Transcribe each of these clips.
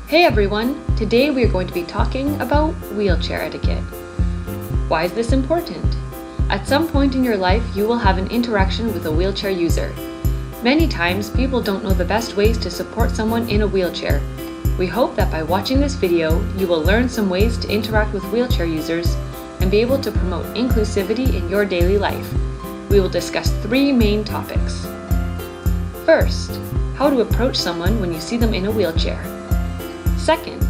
Hey everyone! Today we are going to be talking about wheelchair etiquette. Why is this important? At some point in your life, you will have an interaction with a wheelchair user. Many times, people don't know the best ways to support someone in a wheelchair. We hope that by watching this video, you will learn some ways to interact with wheelchair users and be able to promote inclusivity in your daily life. We will discuss 3 main topics. First, how to approach someone when you see them in a wheelchair. Second,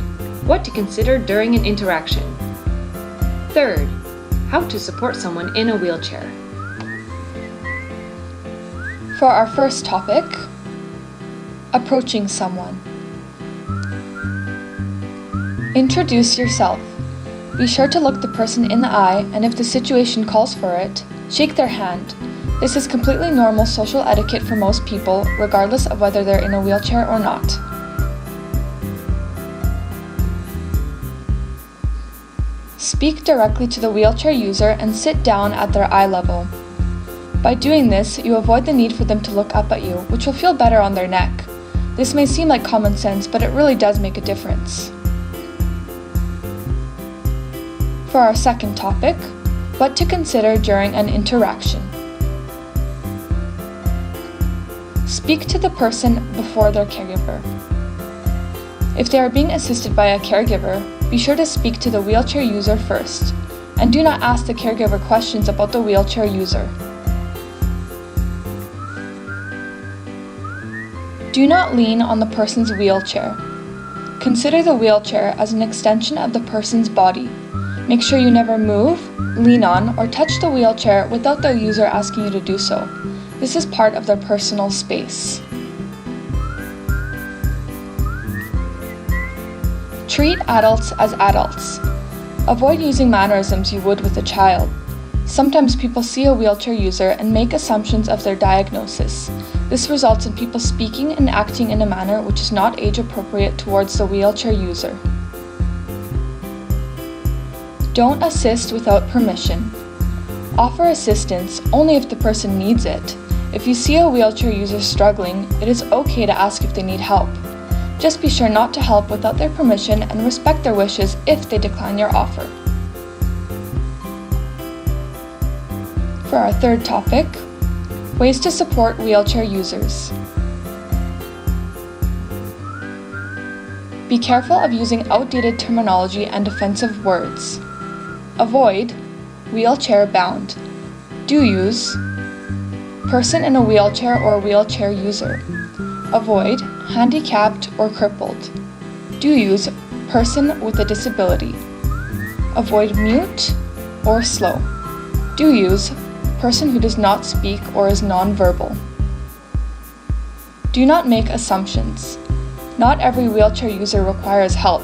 what to consider during an interaction. Third, how to support someone in a wheelchair. For our first topic, approaching someone. Introduce yourself. Be sure to look the person in the eye, and if the situation calls for it, shake their hand. This is completely normal social etiquette for most people, regardless of whether they're in a wheelchair or not. Speak directly to the wheelchair user and sit down at their eye level. By doing this, you avoid the need for them to look up at you, which will feel better on their neck. This may seem like common sense, but it really does make a difference. For our second topic, what to consider during an interaction. Speak to the person before their caregiver. If they are being assisted by a caregiver, be sure to speak to the wheelchair user first, and do not ask the caregiver questions about the wheelchair user. Do not lean on the person's wheelchair. Consider the wheelchair as an extension of the person's body. Make sure you never move, lean on, or touch the wheelchair without the user asking you to do so. This is part of their personal space. Treat adults as adults. Avoid using mannerisms you would with a child. Sometimes people see a wheelchair user and make assumptions of their diagnosis. This results in people speaking and acting in a manner which is not age appropriate towards the wheelchair user. Don't assist without permission. Offer assistance only if the person needs it. If you see a wheelchair user struggling, it is okay to ask if they need help. Just be sure not to help without their permission and respect their wishes if they decline your offer. For our third topic, ways to support wheelchair users. Be careful of using outdated terminology and offensive words. Avoid wheelchair bound. Do use person in a wheelchair or wheelchair user. Avoid handicapped or crippled. Do use person with a disability. Avoid mute or slow. Do use person who does not speak or is nonverbal. Do not make assumptions. Not every wheelchair user requires help.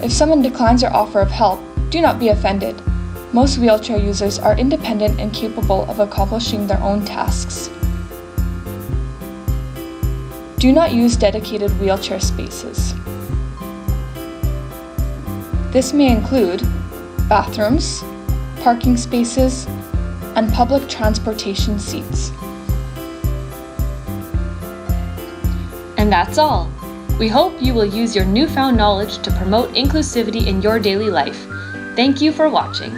If someone declines your offer of help, do not be offended. Most wheelchair users are independent and capable of accomplishing their own tasks. Do not use dedicated wheelchair spaces. This may include bathrooms, parking spaces, and public transportation seats. And that's all. We hope you will use your newfound knowledge to promote inclusivity in your daily life. Thank you for watching.